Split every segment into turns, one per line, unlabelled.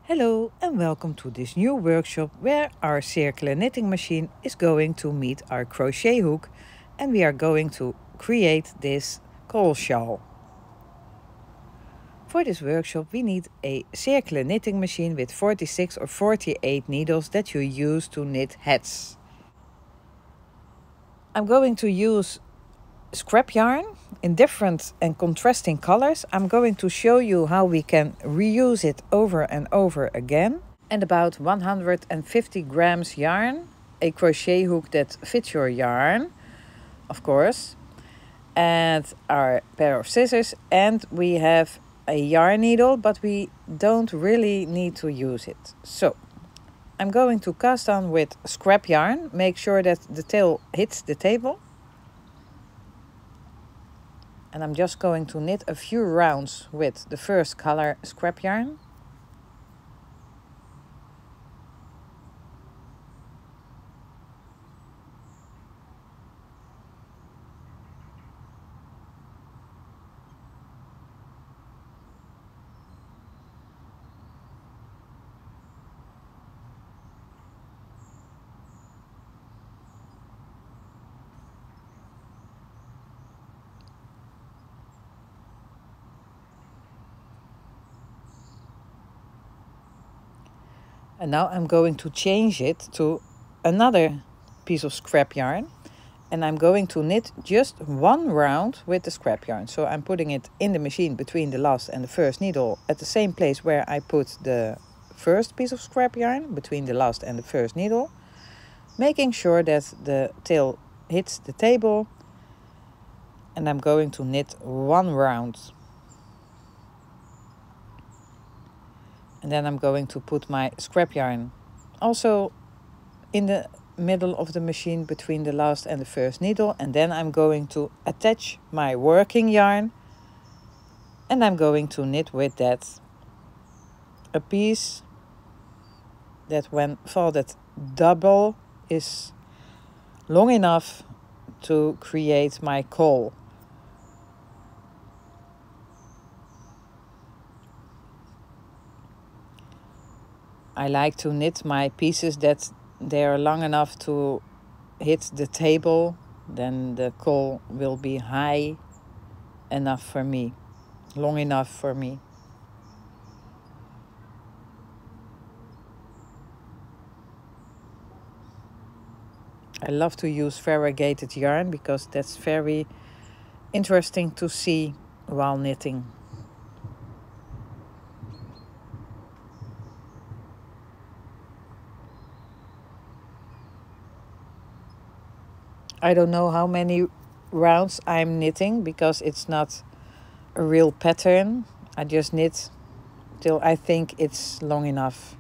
Hello and welcome to this new workshop where our circular knitting machine is going to meet our crochet hook and we are going to create this Cowlshawl. For this workshop we need a circular knitting machine with 46 or 48 needles that you use to knit hats. I'm going to use scrap yarn in different and contrasting colors. I'm going to show you how we can reuse it over and over again. And about 150 grams yarn, a crochet hook that fits your yarn, of course, and our pair of scissors, and we have a yarn needle, but we don't really need to use it. So I'm going to cast on with scrap yarn, make sure that the tail hits the table. And I'm just going to knit a few rounds with the first color scrap yarn. And now I'm going to change it to another piece of scrap yarn. And I'm going to knit just one round with the scrap yarn. So I'm putting it in the machine between the last and the first needle at the same place where I put the first piece of scrap yarn, between the last and the first needle. Making sure that the tail hits the table. And I'm going to knit one round. And then I'm going to put my scrap yarn also in the middle of the machine between the last and the first needle. And then I'm going to attach my working yarn. And I'm going to knit with that a piece that when folded double is long enough to create my caul. I like to knit my pieces that they are long enough to hit the table, then the caul will be high enough for me, long enough for me. I love to use variegated yarn because that's very interesting to see while knitting. I don't know how many rounds I'm knitting because it's not a real pattern. I just knit till I think it's long enough.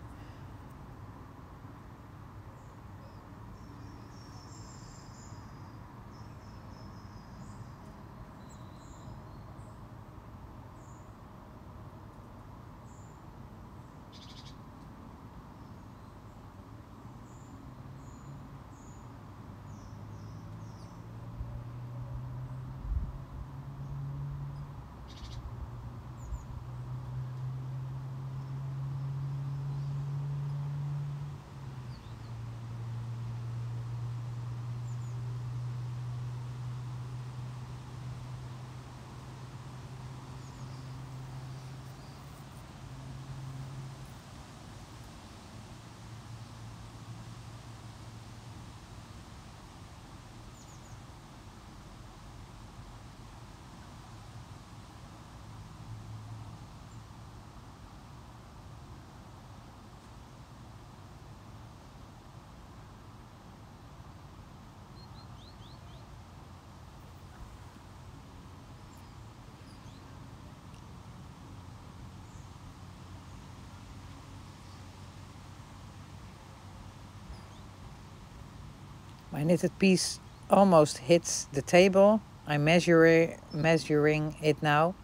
My knitted piece almost hits the table. I'm measuring it now.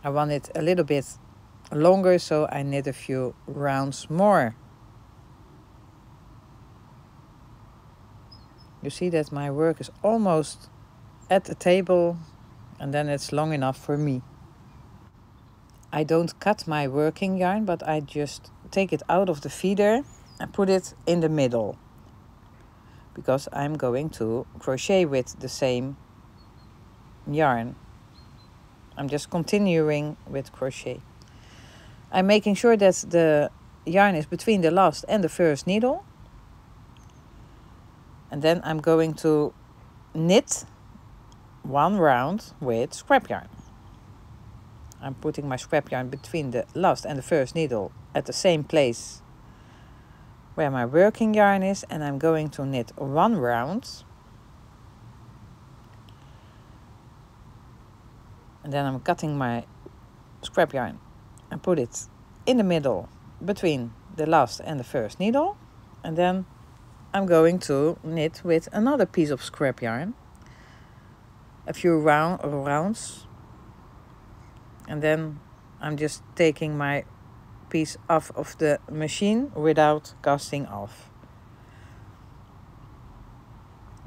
I want it a little bit longer, so I knit a few rounds more. You see that my work is almost at the table and then it's long enough for me. I don't cut my working yarn, but I just take it out of the feeder and put it in the middle, because I'm going to crochet with the same yarn. I'm just continuing with crochet. I'm making sure that the yarn is between the last and the first needle. And then I'm going to knit one round with scrap yarn. I'm putting my scrap yarn between the last and the first needle at the same place where my working yarn is, and I'm going to knit one round. And then I'm cutting my scrap yarn and put it in the middle between the last and the first needle. And then I'm going to knit with another piece of scrap yarn, a few rounds. And then I'm just taking my piece off of the machine without casting off.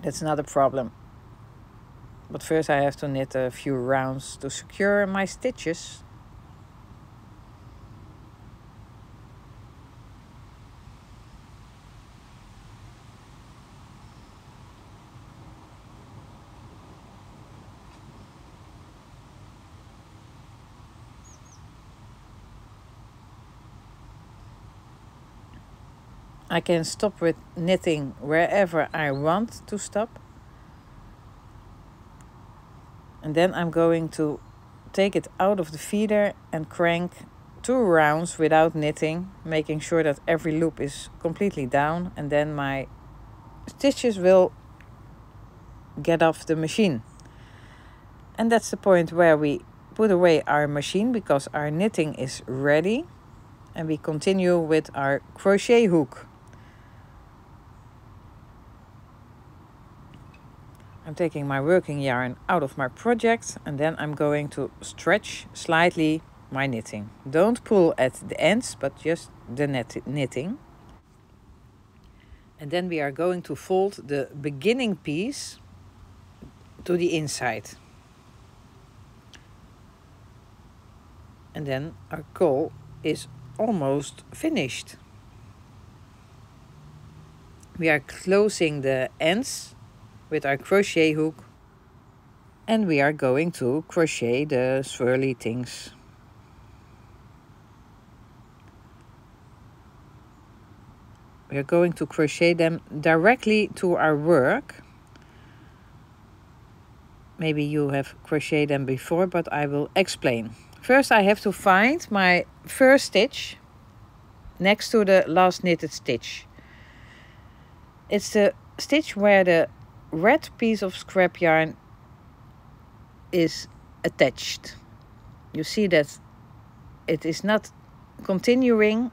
That's not a problem. But first I have to knit a few rounds to secure my stitches. I can stop with knitting wherever I want to stop. And then I'm going to take it out of the feeder and crank 2 rounds without knitting, making sure that every loop is completely down, and then my stitches will get off the machine. And that's the point where we put away our machine, because our knitting is ready, and we continue with our crochet hook. I'm taking my working yarn out of my project, and then I'm going to stretch slightly my knitting. Don't pull at the ends, but just the knitting. And then we are going to fold the beginning piece to the inside. And then our caul is almost finished. We are closing the ends with our crochet hook, and we are going to crochet the swirly things. We are going to crochet them directly to our work. Maybe you have crocheted them before, but I will explain. First I have to find my first stitch next to the last knitted stitch. It's the stitch where the red piece of scrap yarn is attached. You see that it is not continuing,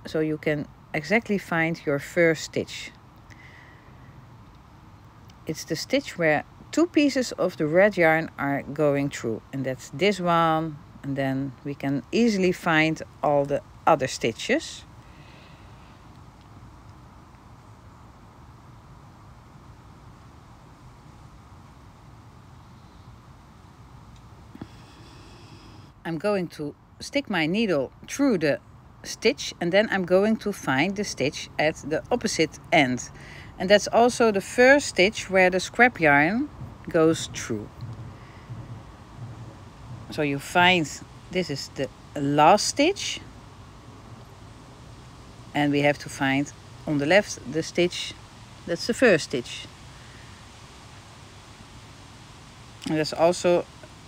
so you can exactly find your first stitch. It's the stitch where 2 pieces of the red yarn are going through, and that's this one, and then we can easily find all the other stitches. I'm going to stick my needle through the stitch, and then I'm going to find the stitch at the opposite end. And that's also the first stitch where the scrap yarn goes through. So you find this is the last stitch, and we have to find on the left the stitch that's the first stitch. And that's also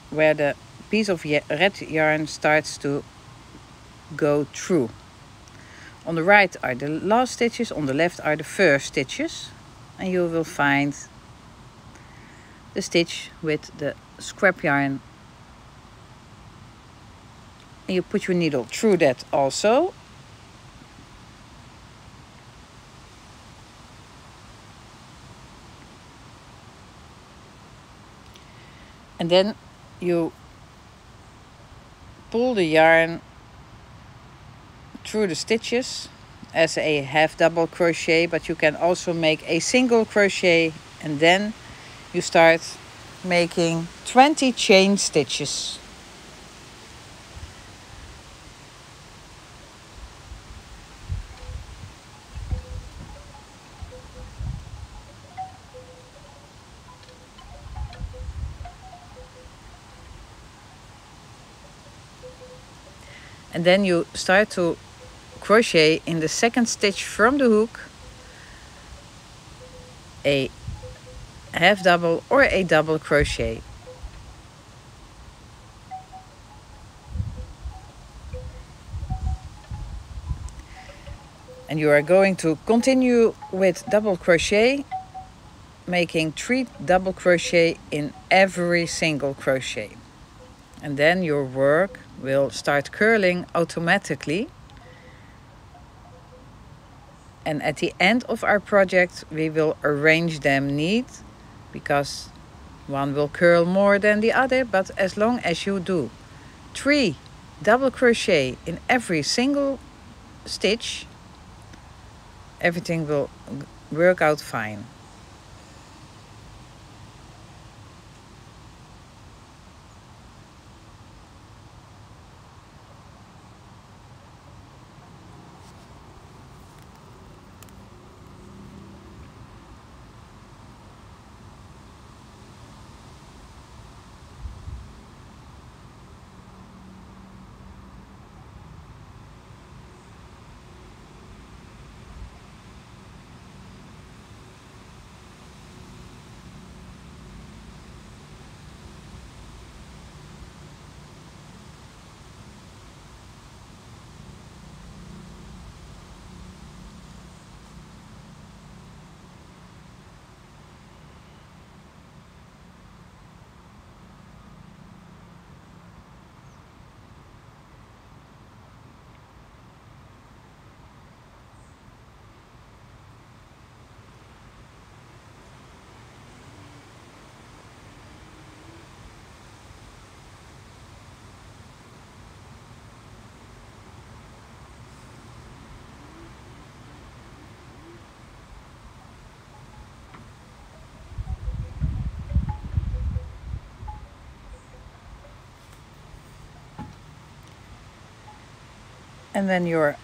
where the piece of red yarn starts to go through. On the right are the last stitches, on the left are the first stitches, and you will find the stitch with the scrap yarn. And you put your needle through that also. And then you pull the yarn through the stitches as a half double crochet, but you can also make a single crochet, and then you start making 20 chain stitches. And then you start to crochet in the second stitch from the hook a half double or a double crochet. And you are going to continue with double crochet, making 3 double crochet in every single crochet. And then your work will start curling automatically. And at the end of our project, we will arrange them neat, because one will curl more than the other, but as long as you do 3 double crochet in every single stitch, everything will work out fine. And when you're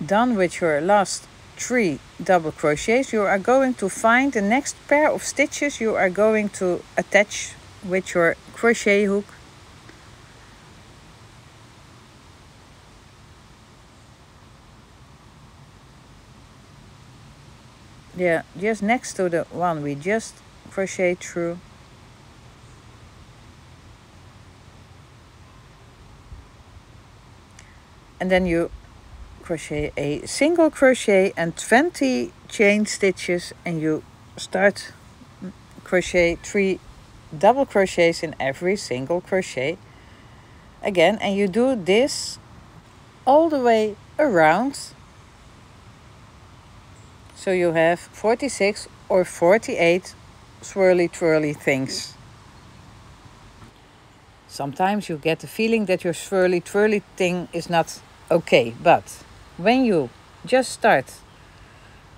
done with your last 3 double crochets, you are going to find the next pair of stitches you are going to attach with your crochet hook. Yeah, just next to the one we just crochet through. And then you crochet a single crochet and 20 chain stitches, and you start crochet 3 double crochets in every single crochet again, and you do this all the way around, so you have 46 or 48 swirly twirly things. Sometimes you get the feeling that your swirly twirly thing is not okay, but when you just start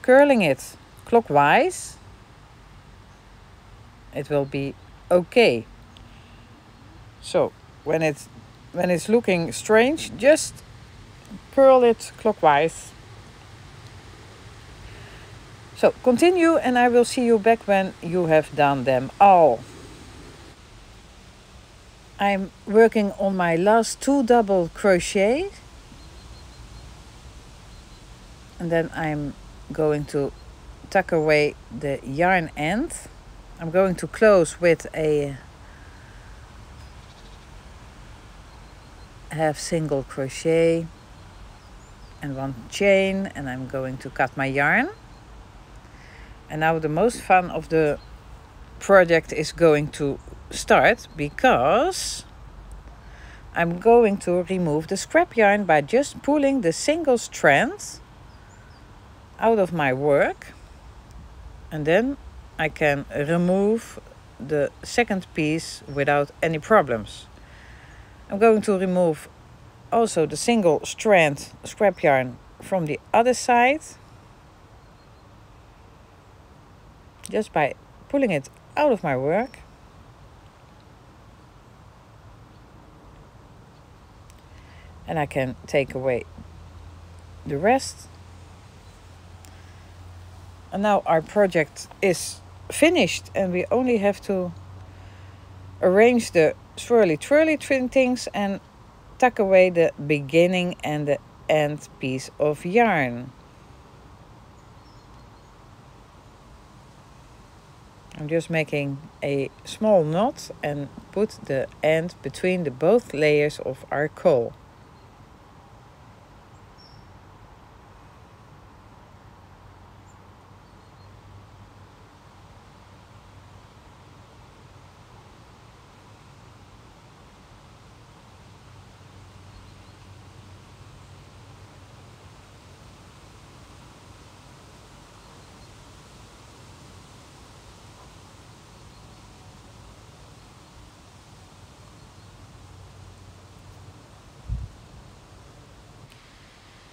curling it clockwise, it will be okay. So when it's looking strange, just curl it clockwise. So continue, and I will see you back when you have done them all. I'm working on my last 2 double crochet, and then I'm going to tuck away the yarn end. I'm going to close with a half single crochet and 1 chain, and I'm going to cut my yarn. And now the most fun of the project is going to start, because I'm going to remove the scrap yarn by just pulling the single strand out of my work, and then I can remove the second piece without any problems. I'm going to remove also the single strand scrap yarn from the other side, just by pulling it out of my work. And I can take away the rest. And now our project is finished, and we only have to arrange the swirly twirly things and tuck away the beginning and the end piece of yarn. I'm just making a small knot and put the end between the both layers of our cawl.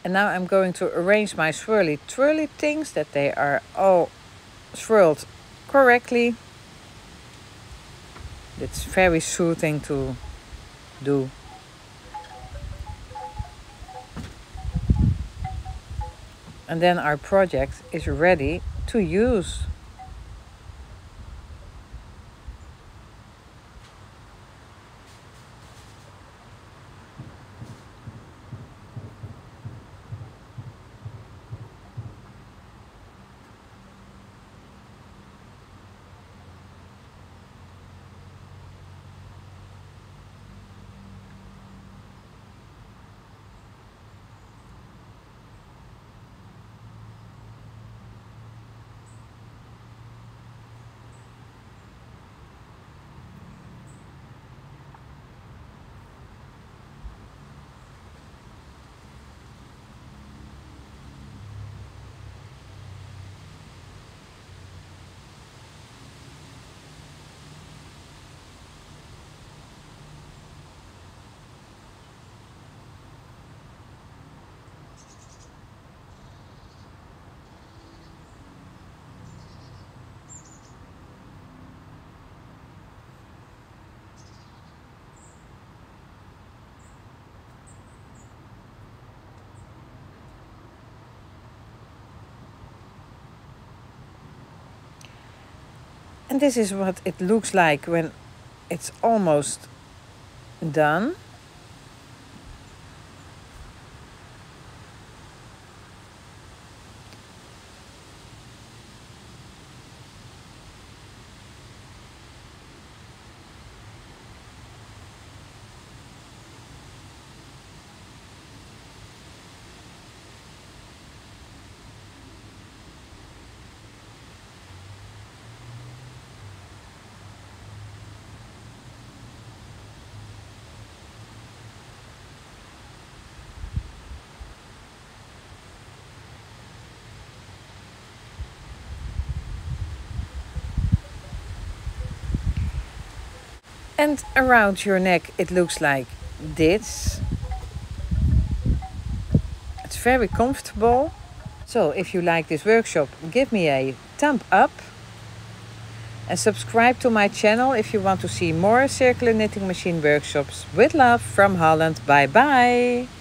And now I'm going to arrange my swirly twirly things that they are all swirled correctly. It's very soothing to do. And then our project is ready to use. And this is what it looks like when it's almost done. And around your neck it looks like this. It's very comfortable. So if you like this workshop, give me a thumb up. And subscribe to my channel if you want to see more circular knitting machine workshops. With love from Holland. Bye bye.